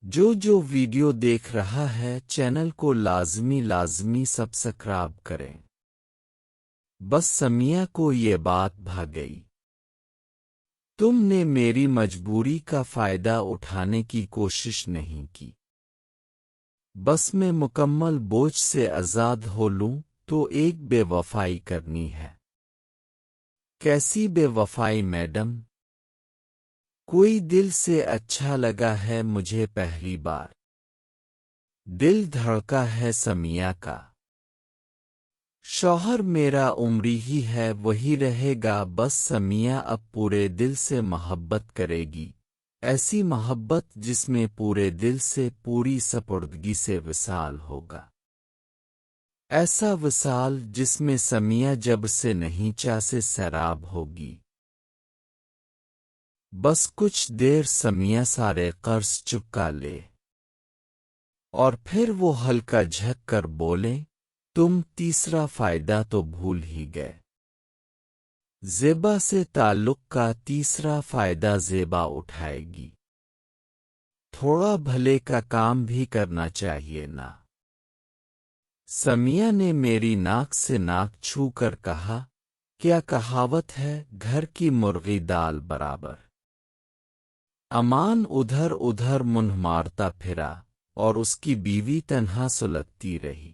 جو ویڈیو دیکھ رہا ہے چینل کو لازمی سبسکرائب کریں۔ بس سمیہ کو یہ بات بھا گئی۔ تم نے میری مجبوری کا فائدہ اٹھانے کی کوشش نہیں کی۔ بس میں مکمل بوجھ سے آزاد ہو لوں تو ایک بے وفائی کرنی ہے۔ کیسی بے وفائی میڈم؟ کوئی دل سے اچھا لگا ہے مجھے پہلی بار۔ دل دھڑکا ہے سمیہ کا۔ شوہر میرا عمری ہی ہے وہی رہے گا بس سمیہ اب پورے دل سے محبت کرے گی، ایسی محبت جس میں پورے دل سے پوری سپردگی سے وصال ہوگا۔ ایسا وصال جس میں سمیہ جب سے نہیں چاہ سے سیراب ہوگی۔ بس کچھ دیر سمیہ سارے قرض چکا لے اور پھر وہ ہلکا جھک کر بولے، تم تیسرا فائدہ تو بھول ہی گئے۔ زیبا سے تعلق کا تیسرا فائدہ زیبا اٹھائے گی۔ تھوڑا بھلے کا کام بھی کرنا چاہیے نا۔ سمیہ نے میری ناک سے ناک چھو کر کہا، کیا کہاوت ہے، گھر کی مرغی دال برابر۔ امان ادھر ادھر منہ مارتا پھرا اور اس کی بیوی تنہا سلگتی رہی۔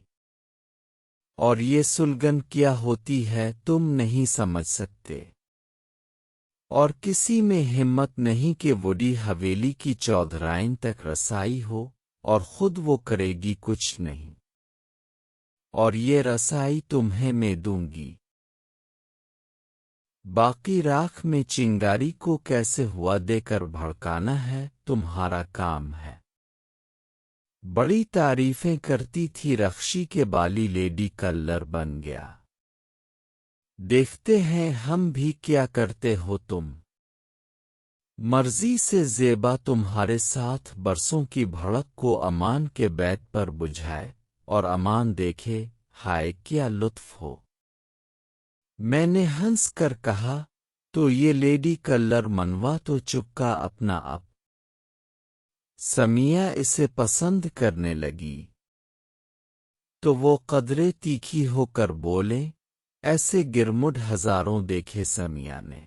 اور یہ سلگن کیا ہوتی ہے تم نہیں سمجھ سکتے۔ اور کسی میں ہمت نہیں کہ وڈی حویلی کی چودھرائن تک رسائی ہو اور خود وہ کرے گی کچھ نہیں۔ اور یہ رسائی تمہیں میں دوں گی۔ باقی راکھ میں چنگاری کو کیسے ہوا دے کر بھڑکانا ہے تمہارا کام ہے۔ بڑی تعریفیں کرتی تھی رخشی کے بالی لیڈی کلر بن گیا۔ دیکھتے ہیں ہم بھی کیا کرتے ہو تم۔ مرضی سے زیبا تمہارے ساتھ برسوں کی بھڑک کو امان کے بیت پر بجھائے اور امان دیکھے، ہائے کیا لطف ہو۔ میں نے ہنس کر کہا، تو یہ لیڈی کلر منوا تو چپکا اپنا آپ۔ سمیہ اسے پسند کرنے لگی تو وہ قدرے تیکھی ہو کر بولے، ایسے گرمڈ ہزاروں دیکھے سمیہ نے۔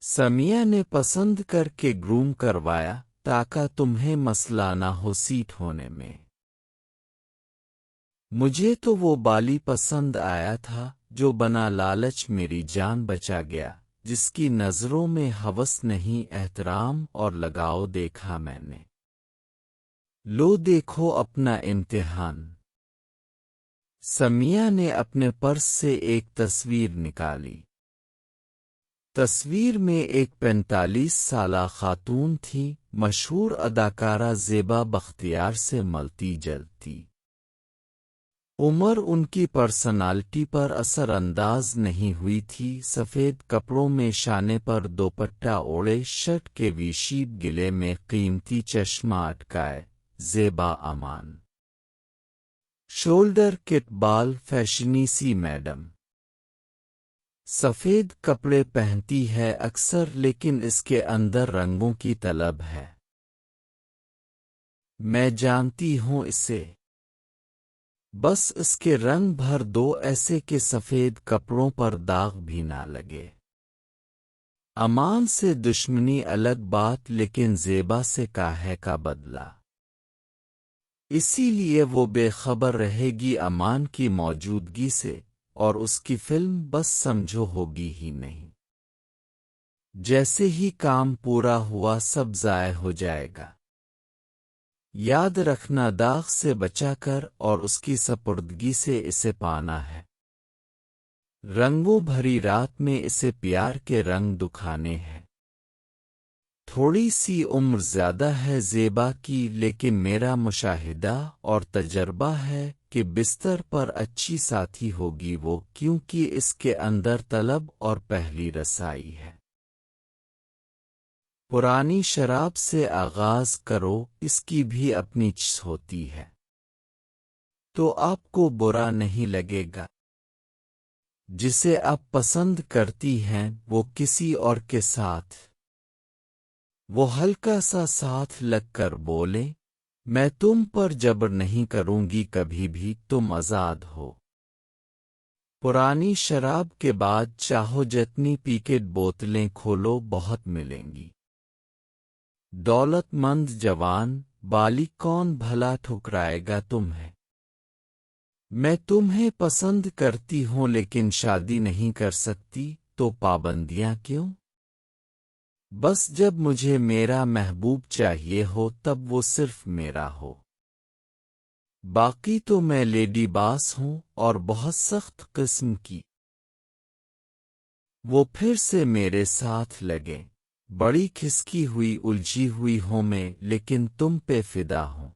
سمیہ نے پسند کر کے گروم کروایا تاکہ تمہیں مسئلہ نہ ہو سیٹ ہونے میں۔ مجھے تو وہ بالی پسند آیا تھا جو بنا لالچ میری جان بچا گیا، جس کی نظروں میں ہوس نہیں احترام اور لگاؤ دیکھا میں نے۔ لو دیکھو اپنا امتحان۔ سمیہ نے اپنے پرس سے ایک تصویر نکالی۔ تصویر میں ایک 45 سالہ خاتون تھی، مشہور اداکارہ زیبا بختیار سے ملتی جلتی۔ عمر ان کی پرسنالٹی پر اثر انداز نہیں ہوئی تھی۔ سفید کپڑوں میں شانے پر دوپٹہ اوڑے، شرٹ کے وی شیپ گلے میں قیمتی چشمہ اٹکائے، زیبا امان۔ شولڈر کٹ بال فیشنی سی میڈم۔ سفید کپڑے پہنتی ہے اکثر لیکن اس کے اندر رنگوں کی طلب ہے۔ میں جانتی ہوں اسے۔ بس اس کے رنگ بھر دو ایسے کہ سفید کپڑوں پر داغ بھی نہ لگے۔ امان سے دشمنی الگ بات لیکن زیبا سے کاہے کا بدلہ۔ اسی لیے وہ بے خبر رہے گی امان کی موجودگی سے، اور اس کی فلم بس سمجھو ہوگی ہی نہیں۔ جیسے ہی کام پورا ہوا سب ضائع ہو جائے گا۔ یاد رکھنا داغ سے بچا کر اور اس کی سپردگی سے اسے پانا ہے۔ رنگوں بھری رات میں اسے پیار کے رنگ دکھانے ہیں۔ تھوڑی سی عمر زیادہ ہے زیبا کی لیکن میرا مشاہدہ اور تجربہ ہے کہ بستر پر اچھی ساتھی ہوگی وہ، کیونکہ اس کے اندر طلب اور پہلی رسائی ہے۔ پرانی شراب سے آغاز کرو، اس کی بھی اپنی چس ہوتی ہے، تو آپ کو برا نہیں لگے گا۔ جسے آپ پسند کرتی ہیں وہ کسی اور کے ساتھ وہ ہلکا سا ساتھ لگ کر بولے، میں تم پر جبر نہیں کروں گی، کبھی بھی تم آزاد ہو۔ پرانی شراب کے بعد چاہو جتنی پیکٹ بوتلیں کھولو، بہت ملیں گی۔ دولت مند جوان، بالغ کون بھلا ٹھکرائے گا تمہیں؟ میں تمہیں پسند کرتی ہوں لیکن شادی نہیں کر سکتی، تو پابندیاں کیوں؟ بس جب مجھے میرا محبوب چاہیے ہو تب وہ صرف میرا ہو، باقی تو میں لیڈی باس ہوں اور بہت سخت قسم کی۔ وہ پھر سے میرے ساتھ لگے، بڑی کھسکی ہوئی الجھی ہوئی ہوں میں، لیکن تم پہ فدا ہوں۔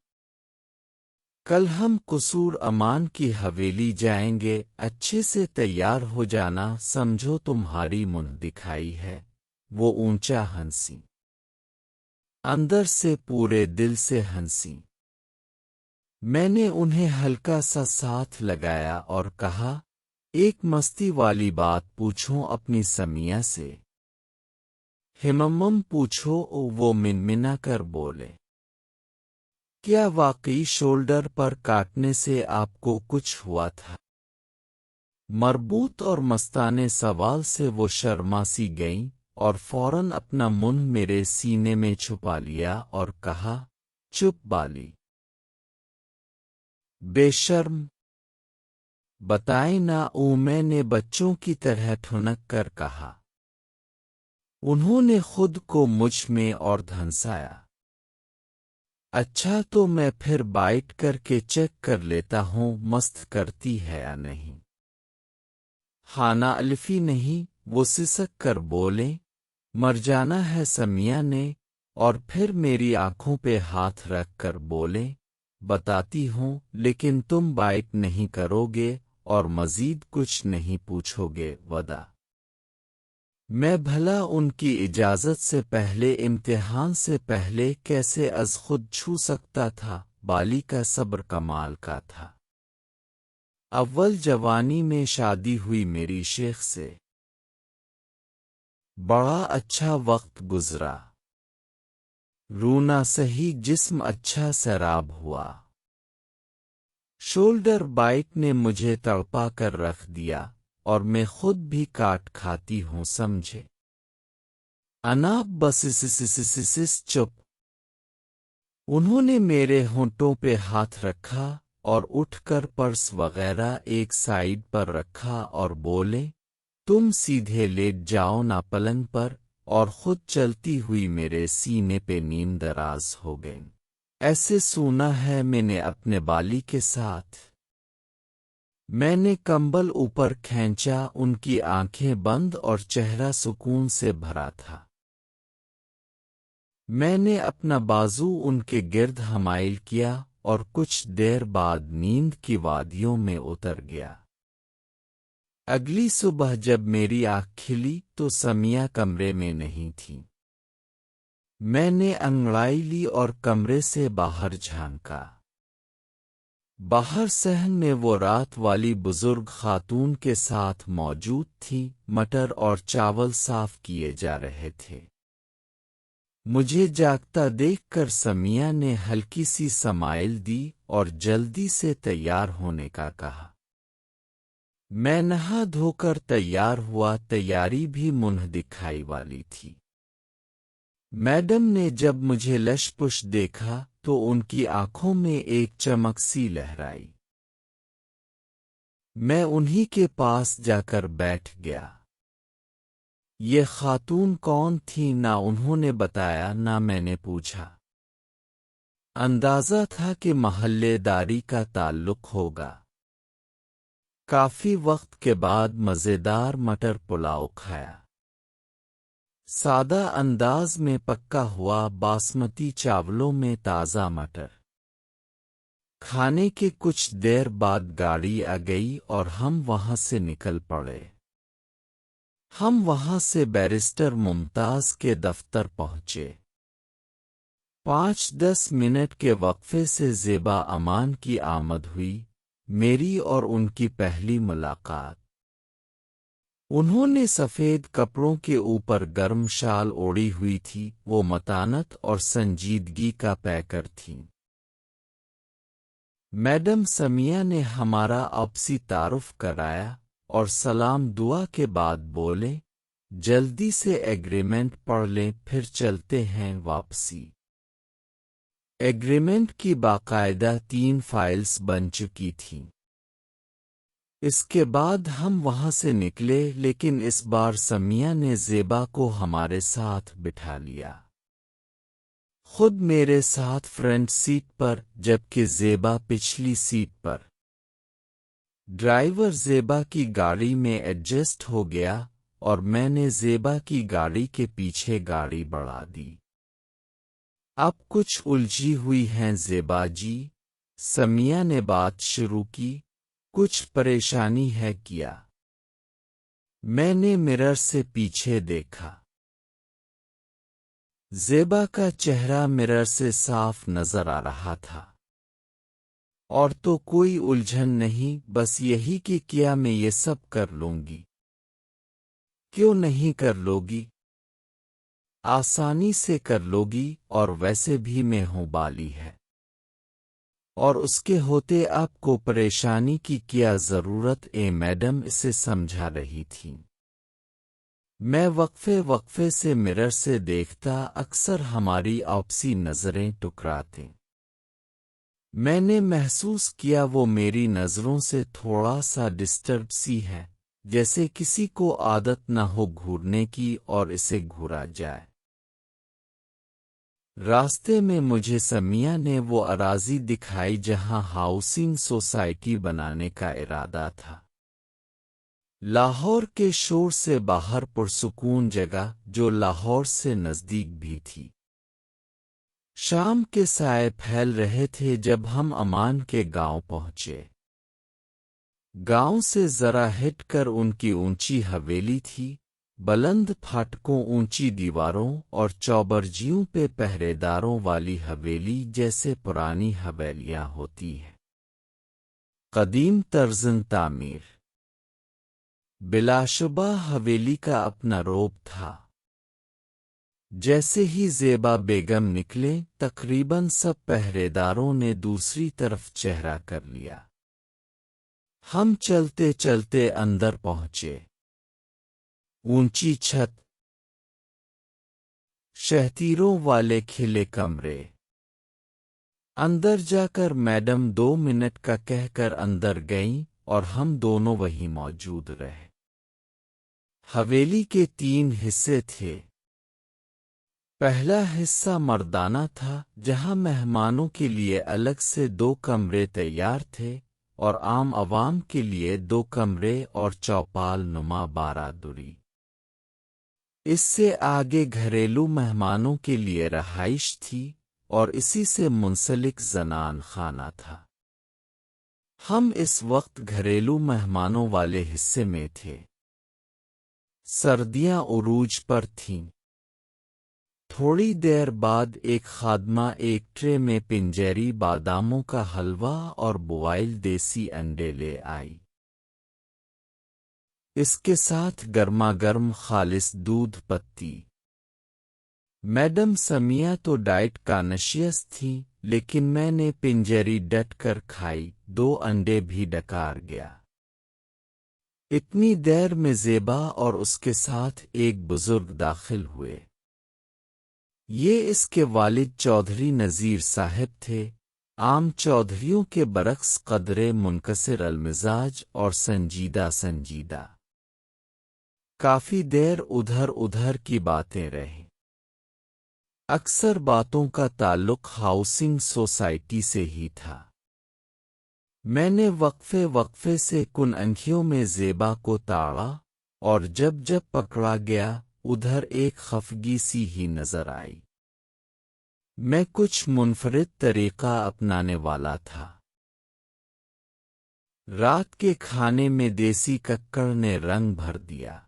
کل ہم قصور امان کی حویلی جائیں گے، اچھے سے تیار ہو جانا، سمجھو تمہاری منہ دکھائی ہے۔ وہ اونچا ہنسی، اندر سے پورے دل سے ہنسی۔ میں نے انہیں ہلکا سا ساتھ لگایا اور کہا، ایک مستی والی بات پوچھوں اپنی سمیہ سے؟ ہمم پوچھو، وہ منمنا کر بولے۔ کیا واقعی شولڈر پر کاٹنے سے آپ کو کچھ ہوا تھا؟ مربوط اور مستانے سوال سے وہ شرما سی گئیں اور فوراً اپنا منہ میرے سینے میں چھپا لیا اور کہا، چپ بالی، بے شرم، بتائیں نا۔ میں نے بچوں کی طرح ٹھنک کر کہا۔ انہوں نے خود کو مجھ میں اور دھنسایا۔ اچھا تو میں پھر بائٹ کر کے چیک کر لیتا ہوں مست کرتی ہے یا نہیں۔ خانہ الفی نہیں، وہ سسک کر بولے۔ مر جانا ہے سمیہ نے، اور پھر میری آنکھوں پہ ہاتھ رکھ کر بولے، بتاتی ہوں، لیکن تم بائٹ نہیں کرو گے اور مزید کچھ نہیں پوچھو گے، وعدہ؟ میں بھلا ان کی اجازت سے پہلے، امتحان سے پہلے کیسے از خود چھو سکتا تھا؟ بالی کا صبر کمال کا تھا۔ اول جوانی میں شادی ہوئی میری شیخ سے، بڑا اچھا وقت گزرا، رونا سہی، جسم اچھا سیراب ہوا۔ شولڈر بائٹ نے مجھے تڑپا کر رکھ دیا اور میں خود بھی کاٹ کھاتی ہوں، سمجھے؟ اناب بس چپ۔ انہوں نے میرے ہونٹوں پہ ہاتھ رکھا اور اٹھ کر پرس وغیرہ ایک سائیڈ پر رکھا اور بولے، تم سیدھے لیٹ جاؤ نا پلنگ پر، اور خود چلتی ہوئی میرے سینے پہ نیم دراز ہو گئیں۔ ایسے سونا ہے میں نے اپنے بالی کے ساتھ۔ میں نے کمبل اوپر کھینچا، ان کی آنکھیں بند اور چہرہ سکون سے بھرا تھا۔ میں نے اپنا بازو ان کے گرد حمائل کیا اور کچھ دیر بعد نیند کی وادیوں میں اتر گیا۔ اگلی صبح جب میری آنکھ کھلی تو سمیہ کمرے میں نہیں تھی۔ میں نے انگڑائی لی اور کمرے سے باہر جھانکا۔ باہر صحن میں وہ رات والی بزرگ خاتون کے ساتھ موجود تھی، مٹر اور چاول صاف کیے جا رہے تھے۔ مجھے جاگتا دیکھ کر سمیہ نے ہلکی سی سمائل دی اور جلدی سے تیار ہونے کا کہا۔ میں نہا دھو کر تیار ہوا، تیاری بھی منہ دکھائی والی تھی۔ میڈم نے جب مجھے لش پش دیکھا تو ان کی آنکھوں میں ایک چمک سی لہرائی۔ میں انہی کے پاس جا کر بیٹھ گیا۔ یہ خاتون کون تھی؟ نہ انہوں نے بتایا نہ میں نے پوچھا۔ اندازہ تھا کہ محلے داری کا تعلق ہوگا۔ کافی وقت کے بعد مزیدار مٹر پلاؤ کھایا۔ سادہ انداز میں پکا ہوا باسمتی چاولوں میں تازہ مٹر۔ کھانے کے کچھ دیر بعد گاڑی آ گئی اور ہم وہاں سے نکل پڑے۔ ہم وہاں سے بیرسٹر ممتاز کے دفتر پہنچے۔ 5-10 منٹ کے وقفے سے زیبا امان کی آمد ہوئی، میری اور ان کی پہلی ملاقات۔ انہوں نے سفید کپڑوں کے اوپر گرم شال اوڑھی ہوئی تھی، وہ متانت اور سنجیدگی کا پیکر تھیں۔ میڈم سمیہ نے ہمارا آپسی تعارف کرایا اور سلام دعا کے بعد بولے، جلدی سے ایگریمنٹ پڑھ لیں پھر چلتے ہیں واپسی۔ ایگریمنٹ کی باقاعدہ 3 فائلز بن چکی تھیں۔ اس کے بعد ہم وہاں سے نکلے، لیکن اس بار سمیہ نے زیبا کو ہمارے ساتھ بٹھا لیا، خود میرے ساتھ فرنٹ سیٹ پر جبکہ زیبا پچھلی سیٹ پر۔ ڈرائیور زیبا کی گاڑی میں ایڈجسٹ ہو گیا اور میں نے زیبا کی گاڑی کے پیچھے گاڑی بڑھا دی۔ اب کچھ الجھی ہوئی ہیں زیبا جی، سمیہ نے بات شروع کی، کچھ پریشانی ہے کیا؟ میں نے مرر سے پیچھے دیکھا۔ زیبا کا چہرہ مرر سے صاف نظر آ رہا تھا۔ اور تو کوئی الجھن نہیں، بس یہی کہ کیا میں یہ سب کر لوں گی؟ کیوں نہیں کر لوگی؟ آسانی سے کر لوگی، اور ویسے بھی میں ہوں بالی ہے، اور اس کے ہوتے آپ کو پریشانی کی کیا ضرورت ہے؟ میڈم اسے سمجھا رہی تھی۔ میں وقفے سے مرر سے دیکھتا، اکثر ہماری آپسی نظریں ٹکراتے۔ میں نے محسوس کیا وہ میری نظروں سے تھوڑا سا ڈسٹرب سی ہے، جیسے کسی کو عادت نہ ہو گھورنے کی اور اسے گھورا جائے۔ راستے میں مجھے سمیہ نے وہ اراضی دکھائی جہاں ہاؤسنگ سوسائٹی بنانے کا ارادہ تھا۔ لاہور کے شور سے باہر پرسکون جگہ جو لاہور سے نزدیک بھی تھی۔ شام کے سائے پھیل رہے تھے جب ہم امان کے گاؤں پہنچے۔ گاؤں سے ذرا ہٹ کر ان کی اونچی حویلی تھی، بلند پھاٹکوں، اونچی دیواروں اور چوبرجیوں پہ پہرے داروں والی حویلی جیسے پرانی حویلیاں ہوتی ہیں۔ قدیم طرزن تعمیر۔ بلا شبہ حویلی کا اپنا روپ تھا۔ جیسے ہی زیبا بیگم نکلے، تقریباً سب پہرے داروں نے دوسری طرف چہرہ کر لیا۔ ہم چلتے چلتے اندر پہنچے۔ اونچی چھت، شہتیروں والے کھلے کمرے۔ اندر جا کر میڈم 2 منٹ کا کہہ کر اندر گئیں اور ہم دونوں وہیں موجود رہے۔ حویلی کے 3 حصے تھے۔ پہلا حصہ مردانہ تھا، جہاں مہمانوں کے لیے الگ سے 2 کمرے تیار تھے اور عام عوام کے لیے 2 کمرے اور چوپال نما بارادری۔ اس سے آگے گھریلو مہمانوں کے لیے رہائش تھی اور اسی سے منسلک زنان خانہ تھا۔ ہم اس وقت گھریلو مہمانوں والے حصے میں تھے۔ سردیاں عروج پر تھیں۔ تھوڑی دیر بعد ایک خادمہ ایک ٹرے میں پنجیری باداموں کا حلوہ اور بوائل دیسی انڈے لے آئی۔ اس کے ساتھ گرما گرم خالص دودھ پتی۔ میڈم سمیہ تو ڈائٹ کانشیس تھی، لیکن میں نے پنجیری ڈٹ کر کھائی، 2 انڈے بھی ڈکار گیا۔ اتنی دیر میں زیبا اور اس کے ساتھ ایک بزرگ داخل ہوئے۔ یہ اس کے والد چودھری نذیر صاحب تھے، عام چودھریوں کے برعکس قدرے منکسر المزاج اور سنجیدہ۔ کافی دیر ادھر کی باتیں رہیں۔ اکثر باتوں کا تعلق ہاؤسنگ سوسائٹی سے ہی تھا۔ میں نے وقفے سے کن انکھیوں میں زیبا کو تاڑا اور جب پکڑا گیا، ادھر ایک خفگی سی ہی نظر آئی۔ میں کچھ منفرد طریقہ اپنانے والا تھا۔ رات کے کھانے میں دیسی ککڑ نے رنگ بھر دیا۔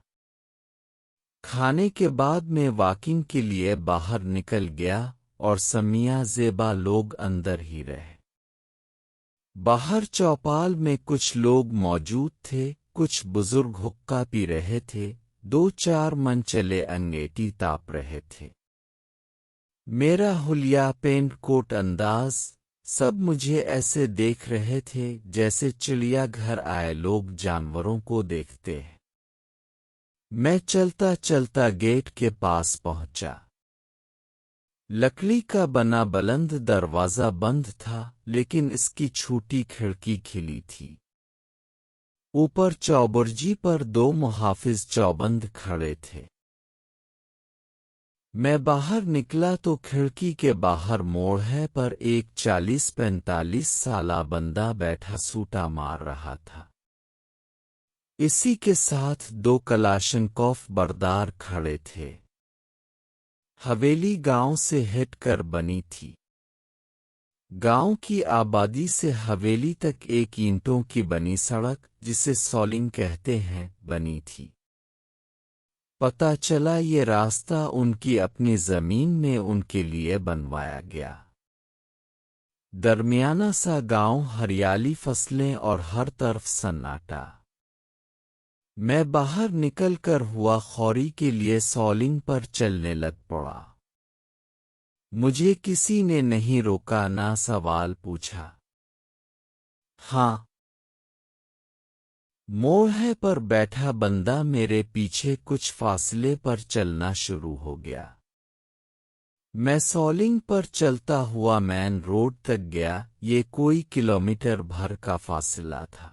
کھانے کے بعد میں واکنگ کے لیے باہر نکل گیا اور سمیہ زیبا لوگ اندر ہی رہے۔ باہر چوپال میں کچھ لوگ موجود تھے، کچھ بزرگ حقہ پی رہے تھے، دو چار من چلے انگیٹھی تاپ رہے تھے۔ میرا حلیہ پینٹ کوٹ انداز، سب مجھے ایسے دیکھ رہے تھے جیسے چڑیا گھر آئے لوگ جانوروں کو دیکھتے ہیں۔ میں چلتا چلتا گیٹ کے پاس پہنچا۔ لکڑی کا بنا بلند دروازہ بند تھا، لیکن اس کی چھوٹی کھڑکی کھلی تھی۔ اوپر چوبرجی پر دو محافظ چوبند کھڑے تھے۔ میں باہر نکلا تو کھڑکی کے باہر موڑ ہے پر ایک 40-45 سالہ بندہ بیٹھا سوٹا مار رہا تھا۔ اسی کے ساتھ دو کلاشنکوف بردار کھڑے تھے۔ حویلی گاؤں سے ہٹ کر بنی تھی۔ گاؤں کی آبادی سے حویلی تک ایک اینٹوں کی بنی سڑک، جسے سولنگ کہتے ہیں، بنی تھی۔ پتہ چلا یہ راستہ ان کی اپنی زمین میں ان کے لیے بنوایا گیا۔ درمیانہ سا گاؤں، ہریالی، فصلیں اور ہر طرف سناٹا۔ میں باہر نکل کر ہوا خوری کے لیے سولنگ پر چلنے لگ پڑا۔ مجھے کسی نے نہیں روکا، نہ سوال پوچھا۔ ہاں، موڑ ہے پر بیٹھا بندہ میرے پیچھے کچھ فاصلے پر چلنا شروع ہو گیا۔ میں سولنگ پر چلتا ہوا مین روڈ تک گیا۔ یہ کوئی کلومیٹر بھر کا فاصلہ تھا۔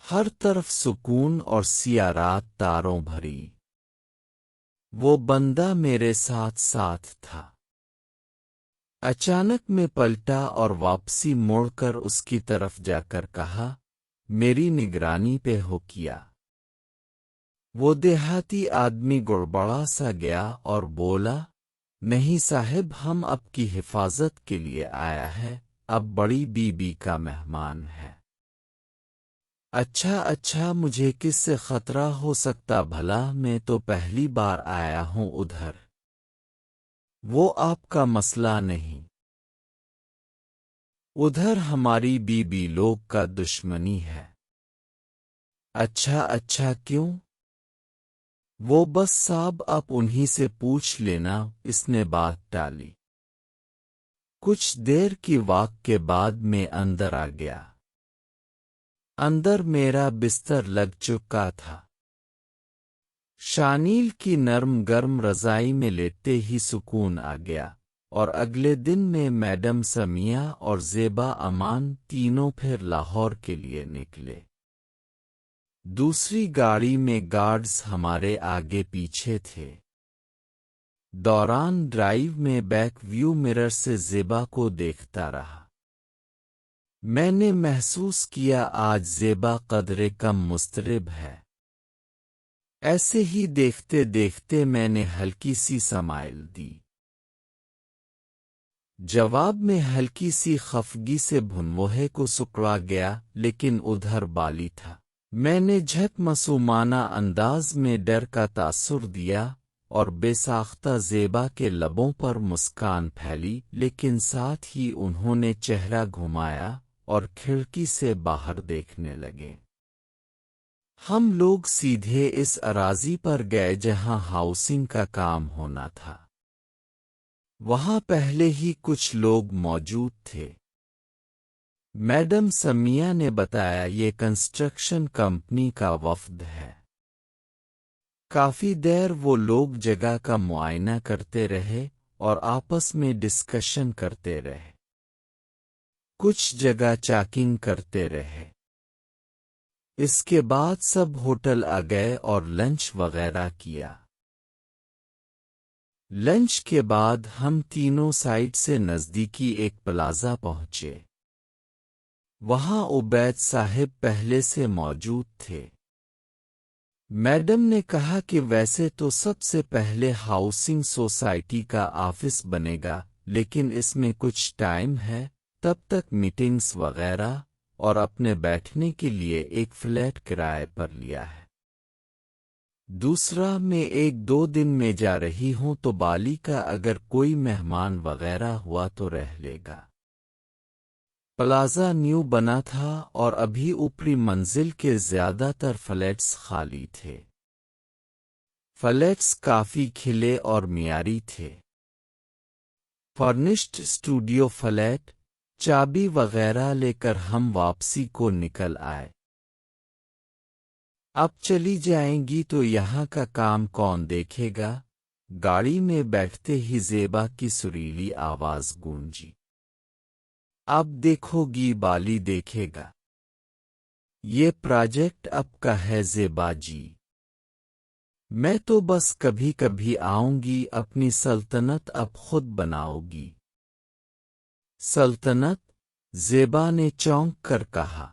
ہر طرف سکون اور سیاہ رات تاروں بھری۔ وہ بندہ میرے ساتھ ساتھ تھا۔ اچانک میں پلٹا اور واپسی موڑ کر اس کی طرف جا کر کہا، میری نگرانی پہ ہو کیا؟ وہ دیہاتی آدمی گڑبڑا سا گیا اور بولا، نہیں صاحب، ہم آپ کی حفاظت کے لیے آیا ہے، اب بڑی بی بی کا مہمان ہے۔ اچھا، مجھے کس سے خطرہ ہو سکتا بھلا، میں تو پہلی بار آیا ہوں ادھر۔ وہ آپ کا مسئلہ نہیں۔ ادھر ہماری بی بی لوگ کا دشمنی ہے۔ اچھا، کیوں؟ وہ بس صاحب آپ انہی سے پوچھ لینا، اس نے بات ٹالی۔ کچھ دیر کی واک کے بعد میں اندر آ گیا۔ اندر میرا بستر لگ چکا تھا۔ شانیل کی نرم گرم رضائی میں لیٹتے ہی سکون آ گیا، اور اگلے دن میں میڈم سمیہ اور زیبا امان تینوں پھر لاہور کے لیے نکلے۔ دوسری گاڑی میں گارڈز ہمارے آگے پیچھے تھے۔ دوران ڈرائیو میں بیک ویو مرر سے زیبا کو دیکھتا رہا۔ میں نے محسوس کیا آج زیبا قدرے کم مضطرب ہے۔ ایسے ہی دیکھتے دیکھتے میں نے ہلکی سی سمائل دی۔ جواب میں ہلکی سی خفگی سے بھنوہے کو سکڑا گیا، لیکن ادھر بالی تھا۔ میں نے جھٹ معصومانہ انداز میں ڈر کا تاثر دیا، اور بے ساختہ زیبا کے لبوں پر مسکان پھیلی، لیکن ساتھ ہی انہوں نے چہرہ گھمایا اور کھڑکی سے باہر دیکھنے لگے۔ ہم لوگ سیدھے اس اراضی پر گئے جہاں ہاؤسنگ کا کام ہونا تھا۔ وہاں پہلے ہی کچھ لوگ موجود تھے۔ میڈم سمیہ نے بتایا یہ کنسٹرکشن کمپنی کا وفد ہے۔ کافی دیر وہ لوگ جگہ کا معائنہ کرتے رہے اور آپس میں ڈسکشن کرتے رہے۔ کچھ جگہ چیکنگ کرتے رہے۔ اس کے بعد سب ہوٹل آ گئے اور لنچ وغیرہ کیا۔ لنچ کے بعد ہم تینوں سائٹ سے نزدیکی ایک پلازا پہنچے۔ وہاں عبید صاحب پہلے سے موجود تھے۔ میڈم نے کہا کہ ویسے تو سب سے پہلے ہاؤسنگ سوسائٹی کا آفس بنے گا، لیکن اس میں کچھ ٹائم ہے، تب تک میٹنگز وغیرہ، اور اپنے بیٹھنے کے لیے ایک فلیٹ کرائے پر لیا ہے۔ دوسرا، میں 1-2 دن میں جا رہی ہوں تو بالی کا اگر کوئی مہمان وغیرہ ہوا تو رہ لے گا۔ پلازا نیو بنا تھا اور ابھی اوپری منزل کے زیادہ تر فلیٹس خالی تھے۔ فلیٹس کافی کھلے اور معیاری تھے۔ فرنشڈ اسٹوڈیو فلیٹ، چابی وغیرہ لے کر ہم واپسی کو نکل آئے۔ اب چلی جائیں گی تو یہاں کا کام کون دیکھے گا؟ گاڑی میں بیٹھتے ہی زیبا کی سریلی آواز گونجی۔ اب دیکھو گی بالی دیکھے گا۔ یہ پراجیکٹ اب کا ہے زیبا جی۔ میں تو بس کبھی کبھی آؤں گی، اپنی سلطنت اب خود بناؤ گی۔ سلطنت؟ زیبا نے چونک کر کہا۔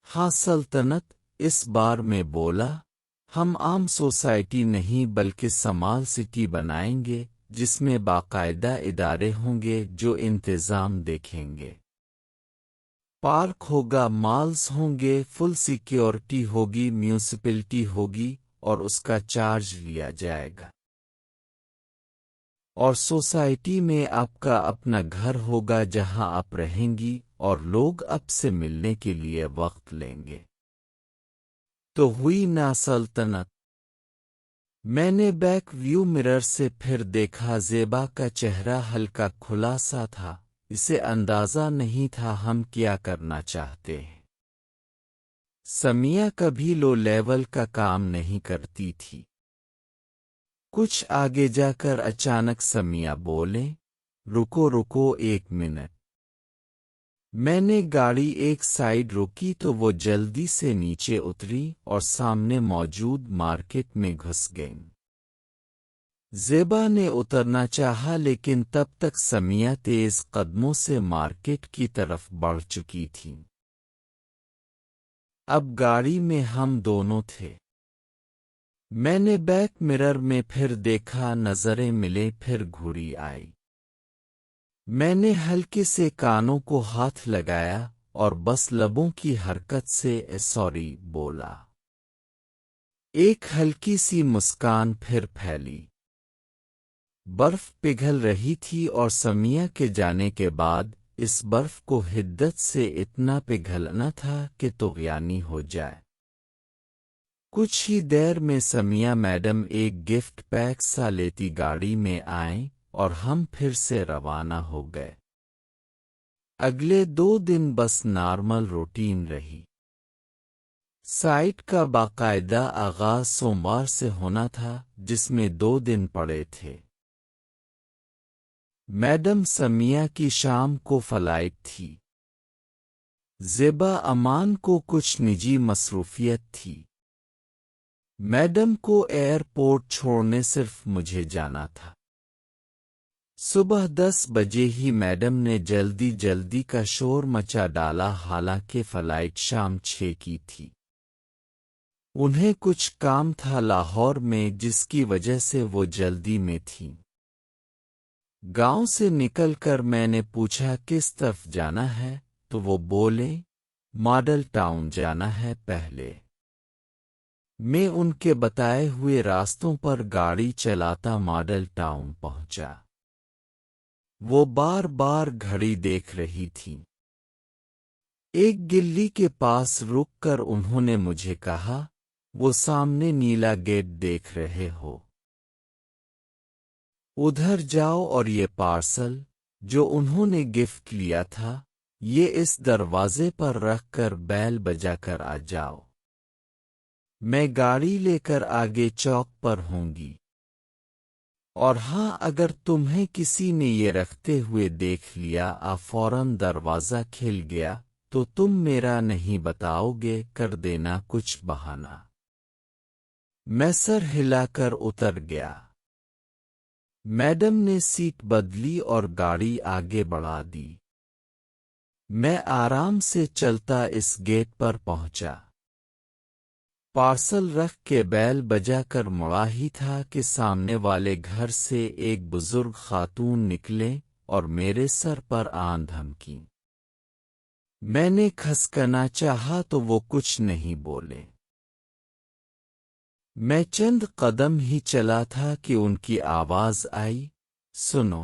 ہاں سلطنت، اس بار میں بولا، ہم عام سوسائٹی نہیں بلکہ سمال سٹی بنائیں گے، جس میں باقاعدہ ادارے ہوں گے جو انتظام دیکھیں گے۔ پارک ہوگا، مالز ہوں گے، فل سیکیورٹی ہوگی، میونسپلٹی ہوگی اور اس کا چارج لیا جائے گا۔ اور سوسائٹی میں آپ کا اپنا گھر ہوگا جہاں آپ رہیں گی اور لوگ آپ سے ملنے کے لیے وقت لیں گے۔ تو ہوئی نا سلطنت؟ میں نے بیک ویو مرر سے پھر دیکھا، زیبا کا چہرہ ہلکا کھلا سا تھا، اسے اندازہ نہیں تھا ہم کیا کرنا چاہتے ہیں۔ سمیہ کبھی لو لیول کا کام نہیں کرتی تھی۔ کچھ آگے جا کر اچانک سمیہ بولے، رکو رکو ایک منٹ۔ میں نے گاڑی ایک سائیڈ روکی تو وہ جلدی سے نیچے اتری اور سامنے موجود مارکیٹ میں گھس گئیں۔ زیبا نے اترنا چاہا لیکن تب تک سمیہ تیز قدموں سے مارکیٹ کی طرف بڑھ چکی تھی۔ اب گاڑی میں ہم دونوں تھے۔ میں نے بیک مرر میں پھر دیکھا، نظریں ملے، پھر گھوری آئی۔ میں نے ہلکے سے کانوں کو ہاتھ لگایا اور بس لبوں کی حرکت سے سوری بولا۔ ایک ہلکی سی مسکان پھر پھیلی۔ برف پگھل رہی تھی اور سمیہ کے جانے کے بعد اس برف کو حدت سے اتنا پگھلنا تھا کہ طغیانی ہو جائے۔ کچھ ہی دیر میں سمیہ میڈم ایک گفٹ پیک سا لیتی گاڑی میں آئیں اور ہم پھر سے روانہ ہو گئے۔ اگلے 2 دن بس نارمل روٹین رہی۔ سائٹ کا باقاعدہ آغاز سوموار سے ہونا تھا، جس میں 2 دن پڑے تھے۔ میڈم سمیہ کی شام کو فلائٹ تھی۔ زیبا امان کو کچھ نجی مصروفیت تھی۔ میڈم کو ایئرپورٹ چھوڑنے صرف مجھے جانا تھا۔ صبح 10 بجے ہی میڈم نے جلدی کا شور مچا ڈالا، حالانکہ فلائٹ شام 6 کی تھی۔ انہیں کچھ کام تھا لاہور میں جس کی وجہ سے وہ جلدی میں تھیں۔ گاؤں سے نکل کر میں نے پوچھا کس طرف جانا ہے تو وہ بولے ماڈل ٹاؤن جانا ہے پہلے۔ میں ان کے بتائے ہوئے راستوں پر گاڑی چلاتا ماڈل ٹاؤن پہنچا۔ وہ بار بار گھڑی دیکھ رہی تھی۔ ایک گلی کے پاس رک کر انہوں نے مجھے کہا، وہ سامنے نیلا گیٹ دیکھ رہے ہو؟ ادھر جاؤ اور یہ پارسل جو انہوں نے گفٹ لیا تھا، یہ اس دروازے پر رکھ کر بیل بجا کر آ جاؤ۔ میں گاڑی لے کر آگے چوک پر ہوں گی۔ اور ہاں، اگر تمہیں کسی نے یہ رکھتے ہوئے دیکھ لیا فوراً دروازہ کھل گیا تو تم میرا نہیں بتاؤ گے، کر دینا کچھ بہانہ۔ میں سر ہلا کر اتر گیا۔ میڈم نے سیٹ بدلی اور گاڑی آگے بڑھا دی۔ میں آرام سے چلتا اس گیٹ پر پہنچا۔ پارسل رکھ کے بیل بجا کر مڑا ہی تھا کہ سامنے والے گھر سے ایک بزرگ خاتون نکلے اور میرے سر پر آن دھمکی۔ میں نے کھسکنا چاہا تو وہ کچھ نہیں بولے۔ میں چند قدم ہی چلا تھا کہ ان کی آواز آئی، سنو۔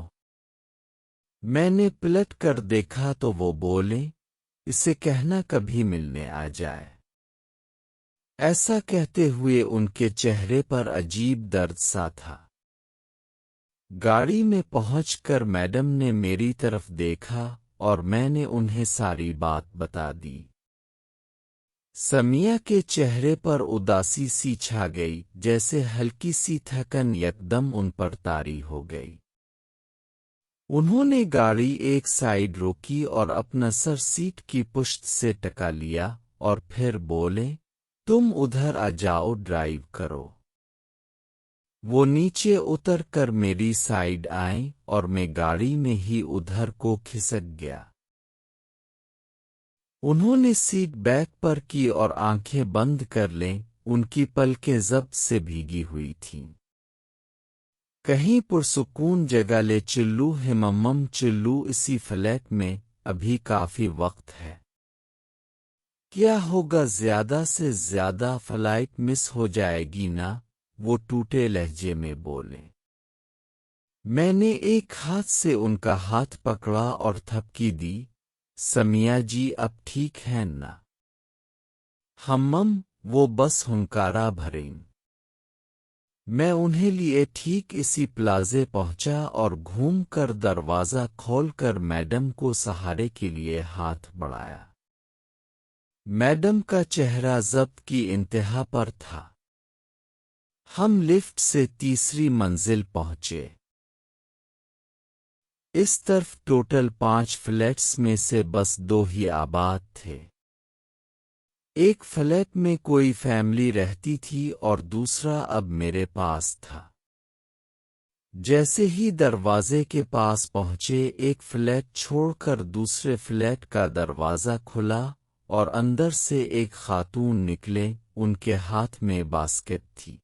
میں نے پلٹ کر دیکھا تو وہ بولے، اسے کہنا کبھی ملنے آ جائے۔ ایسا کہتے ہوئے ان کے چہرے پر عجیب درد سا تھا۔ گاڑی میں پہنچ کر میڈم نے میری طرف دیکھا اور میں نے انہیں ساری بات بتا دی۔ سمیہ کے چہرے پر اداسی سی چھا گئی، جیسے ہلکی سی تھکن یکدم ان پر طاری ہو گئی۔ انہوں نے گاڑی ایک سائیڈ روکی اور اپنا سر سیٹ کی پشت سے ٹکا لیا اور پھر بولے، تم ادھر آ جاؤ، ڈرائیو کرو۔ وہ نیچے اتر کر میری سائیڈ آئیں اور میں گاڑی میں ہی ادھر کو کھسک گیا۔ انہوں نے سیٹ بیک پر کی اور آنکھیں بند کر لیں، ان کی پلکیں ضبط سے بھیگی ہوئی تھیں۔ کہیں پرسکون جگہ لے چلو، ہمم چلو، اسی فلیٹ میں ابھی کافی وقت ہے۔ کیا ہوگا، زیادہ سے زیادہ فلائٹ مس ہو جائے گی نا، وہ ٹوٹے لہجے میں بولے۔ میں نے ایک ہاتھ سے ان کا ہاتھ پکڑا اور تھپکی دی، سمیہ جی اب ٹھیک ہیں نا؟ ہمم، وہ بس ہنکارا بھریں۔ میں انہیں لیے ٹھیک اسی پلازے پہنچا اور گھوم کر دروازہ کھول کر میڈم کو سہارے کے لیے ہاتھ بڑھایا۔ میڈم کا چہرہ ضبط کی انتہا پر تھا۔ ہم لفٹ سے تیسری منزل پہنچے۔ اس طرف ٹوٹل 5 فلیٹس میں سے بس 2 ہی آباد تھے۔ ایک فلیٹ میں کوئی فیملی رہتی تھی اور دوسرا اب میرے پاس تھا۔ جیسے ہی دروازے کے پاس پہنچے، ایک فلیٹ چھوڑ کر دوسرے فلیٹ کا دروازہ کھلا اور اندر سے ایک خاتون نکلے، ان کے ہاتھ میں باسکٹ تھی۔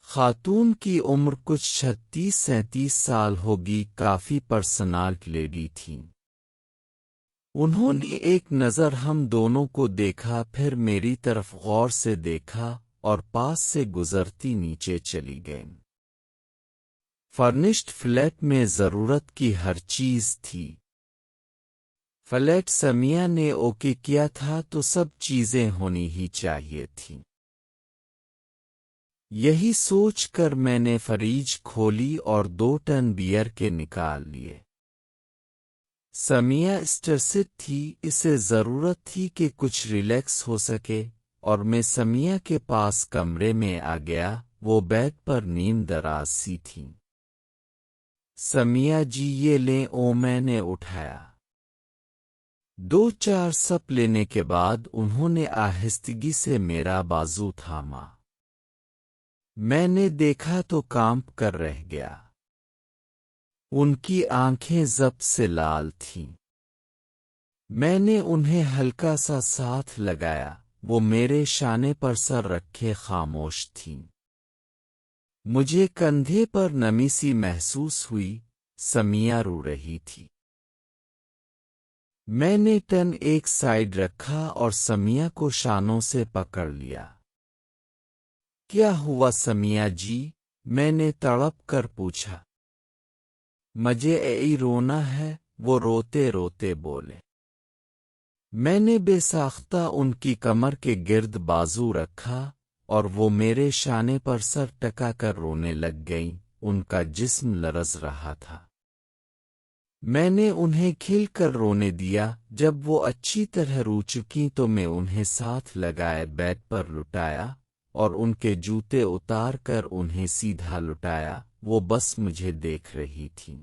خاتون کی عمر کچھ 36-37 سال ہوگی، کافی پرسنالٹ لیڈی تھیں۔ انہوں نے ایک نظر ہم دونوں کو دیکھا، پھر میری طرف غور سے دیکھا اور پاس سے گزرتی نیچے چلی گئیں۔ فرنشڈ فلیٹ میں ضرورت کی ہر چیز تھی۔ فلیٹ سمیہ نے اوکے کیا تھا تو سب چیزیں ہونی ہی چاہیے تھیں۔ یہی سوچ کر میں نے فریج کھولی اور 2 ٹن بیئر کے نکال لیے۔ سمیہ اسٹریسڈ تھی، اسے ضرورت تھی کہ کچھ ریلیکس ہو سکے، اور میں سمیہ کے پاس کمرے میں آ گیا، وہ بیڈ پر نیم دراز سی تھیں۔ سمیہ جی یہ لیں، میں نے اٹھایا۔ 2-4 سپ لینے کے بعد انہوں نے آہستگی سے میرا بازو تھاما۔ میں نے دیکھا تو کانپ کر رہ گیا۔ ان کی آنکھیں ضبط سے لال تھیں۔ میں نے انہیں ہلکا سا ساتھ لگایا، وہ میرے شانے پر سر رکھے خاموش تھیں۔ مجھے کندھے پر نمی سی محسوس ہوئی، سمیہ رو رہی تھی۔ میں نے ٹن ایک سائیڈ رکھا اور سمیہ کو شانوں سے پکڑ لیا۔ کیا ہوا سمیہ جی؟ میں نے تڑپ کر پوچھا۔ مجھے رونا ہے، وہ روتے روتے بولے۔ میں نے بے ساختہ ان کی کمر کے گرد بازو رکھا اور وہ میرے شانے پر سر ٹکا کر رونے لگ گئیں، ان کا جسم لرز رہا تھا۔ میں نے انہیں کھل کر رونے دیا۔ جب وہ اچھی طرح رو چکیں تو میں انہیں ساتھ لگائے بیڈ پر لٹایا اور ان کے جوتے اتار کر انہیں سیدھا لٹایا، وہ بس مجھے دیکھ رہی تھیں۔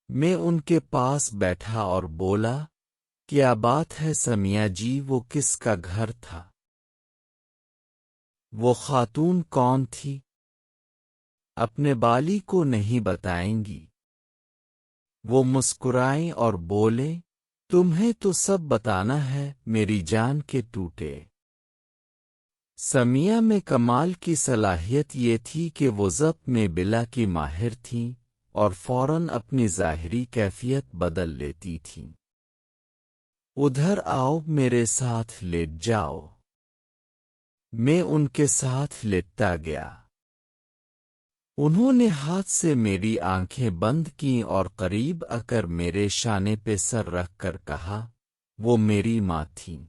میں ان کے پاس بیٹھا اور بولا، کیا بات ہے سمیہ جی، وہ کس کا گھر تھا؟ وہ خاتون کون تھی؟ اپنے بالی کو نہیں بتائیں گی؟ وہ مسکرائیں اور بولے، تمہیں تو سب بتانا ہے میری جان کے ٹوٹے۔ سمیہ میں کمال کی صلاحیت یہ تھی کہ وہ ضبط میں بلا کی ماہر تھیں اور فوراً اپنی ظاہری کیفیت بدل لیتی تھیں۔ ادھر آؤ، میرے ساتھ لیٹ جاؤ۔ میں ان کے ساتھ لیٹتا گیا۔ انہوں نے ہاتھ سے میری آنکھیں بند کیں اور قریب آ کر میرے شانے پہ سر رکھ کر کہا، وہ میری ماں تھیں۔